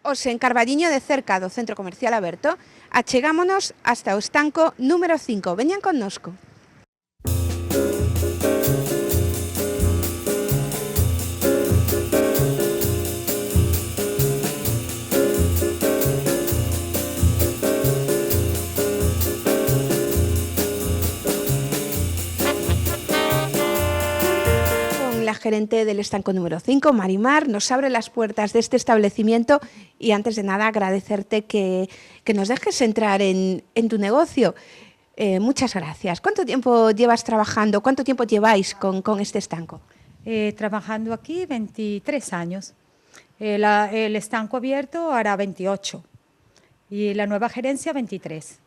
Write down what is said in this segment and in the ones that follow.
Os en Carballiño de cerca do Centro Comercial Aberto, achegámonos hasta o estanco número 5. Veñan connosco. La gerente del estanco número 5, Marimar, nos abre las puertas de este establecimiento y antes de nada agradecerte que nos dejes entrar en tu negocio. Muchas gracias. ¿Cuánto tiempo llevas trabajando? ¿Cuánto tiempo lleváis con este estanco? Trabajando aquí 23 años. El estanco abierto hará 28 y la nueva gerencia 23.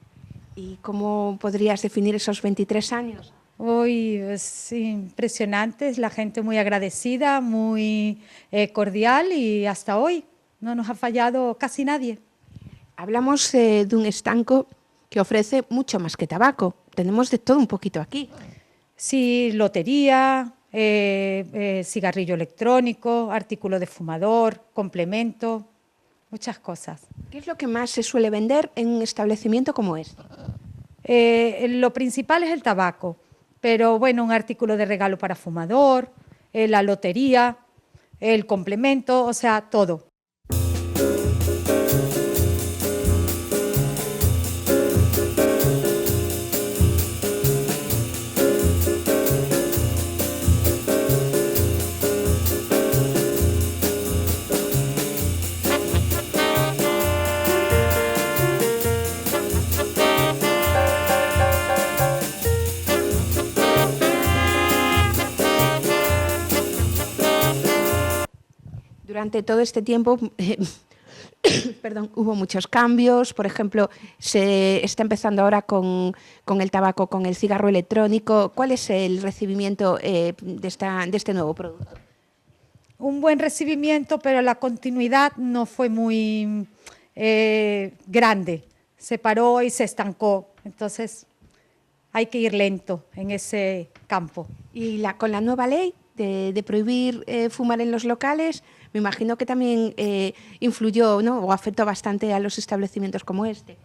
¿Y cómo podrías definir esos 23 años? Hoy es impresionante, es la gente muy agradecida, muy cordial y hasta hoy no nos ha fallado casi nadie. Hablamos de un estanco que ofrece mucho más que tabaco. Tenemos de todo un poquito aquí. Sí, lotería, cigarrillo electrónico, artículo de fumador, complemento, muchas cosas. ¿Qué es lo que más se suele vender en un establecimiento como este? Lo principal es el tabaco. Pero bueno, un artículo de regalo para fumador, la lotería, el complemento, o sea, todo. Durante todo este tiempo, perdón, hubo muchos cambios. Por ejemplo, se está empezando ahora con el tabaco, con el cigarro electrónico. ¿Cuál es el recibimiento de este nuevo producto? Un buen recibimiento, pero la continuidad no fue muy grande. Se paró y se estancó. Entonces, hay que ir lento en ese campo. Y con la nueva ley de prohibir fumar en los locales, me imagino que también influyó, ¿no?, o afectó bastante a los establecimientos como este.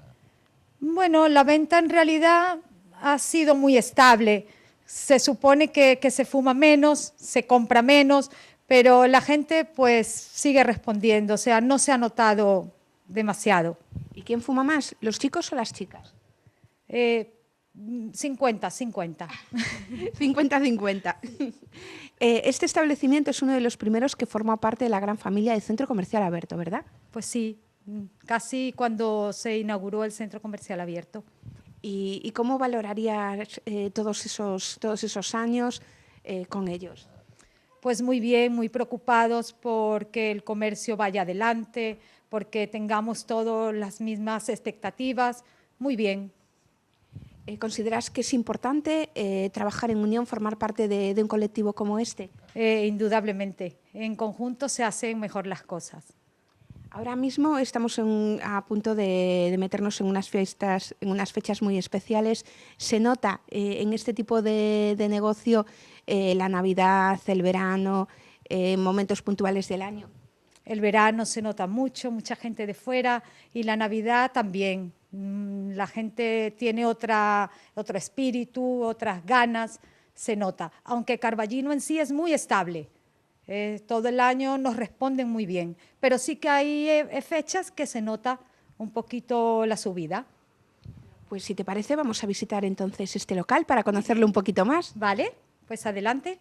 Bueno, la venta en realidad ha sido muy estable. Se supone que se fuma menos, se compra menos, pero la gente pues sigue respondiendo, o sea, no se ha notado demasiado. ¿Y quién fuma más, los chicos o las chicas? 50-50. 50-50. Este establecimiento es uno de los primeros que forma parte de la gran familia del Centro Comercial Aberto, ¿verdad? Pues sí, casi cuando se inauguró el Centro Comercial Abierto. ¿Y cómo valorarías todos esos años con ellos? Pues muy bien, muy preocupados porque el comercio vaya adelante, porque tengamos todas las mismas expectativas. Muy bien. ¿Consideras que es importante trabajar en unión, formar parte de un colectivo como este? Indudablemente. En conjunto se hacen mejor las cosas. Ahora mismo estamos a punto de meternos en unas fechas muy especiales. ¿Se nota en este tipo de negocio la Navidad, el verano, momentos puntuales del año? El verano se nota mucho, mucha gente de fuera, y la Navidad también. La gente tiene otro espíritu, otras ganas, se nota. Aunque Carballino en sí es muy estable, todo el año nos responden muy bien, pero sí que hay fechas que se nota un poquito la subida. Pues si te parece, vamos a visitar entonces este local para conocerlo un poquito más. Vale, pues adelante.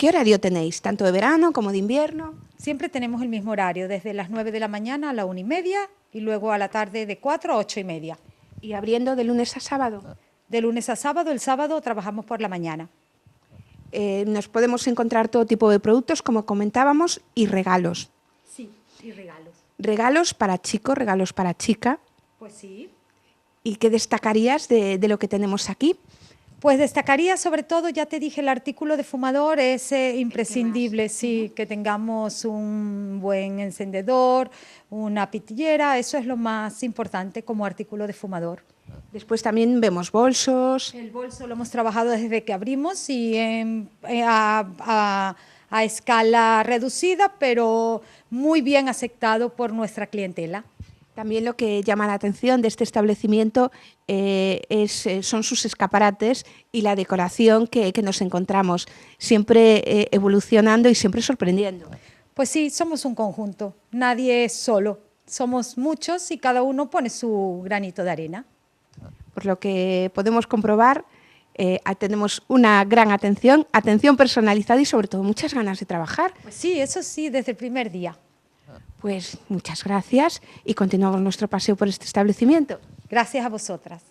¿Qué horario tenéis? ¿Tanto de verano como de invierno? Siempre tenemos el mismo horario, desde las 9 de la mañana a la 1:30 y luego a la tarde de 4 a 8:30. ¿Y abriendo de lunes a sábado? De lunes a sábado, el sábado trabajamos por la mañana. Nos podemos encontrar todo tipo de productos, como comentábamos, y regalos. Sí, y regalos. Regalos para chicos, regalos para chica. Pues sí. ¿Y qué destacarías de lo que tenemos aquí? Pues destacaría sobre todo, ya te dije, el artículo de fumador es imprescindible, sí, que tengamos un buen encendedor, una pitillera, eso es lo más importante como artículo de fumador. Después también vemos bolsos. El bolso lo hemos trabajado desde que abrimos y a escala reducida, pero muy bien aceptado por nuestra clientela. También lo que llama la atención de este establecimiento son sus escaparates y la decoración que nos encontramos, siempre evolucionando y siempre sorprendiendo. Pues sí, somos un conjunto, nadie es solo, somos muchos y cada uno pone su granito de arena. Por lo que podemos comprobar, tenemos una gran atención personalizada y sobre todo muchas ganas de trabajar. Pues sí, eso sí, desde el primer día. Pues muchas gracias y continuamos nuestro paseo por este establecimiento. Gracias a vosotras.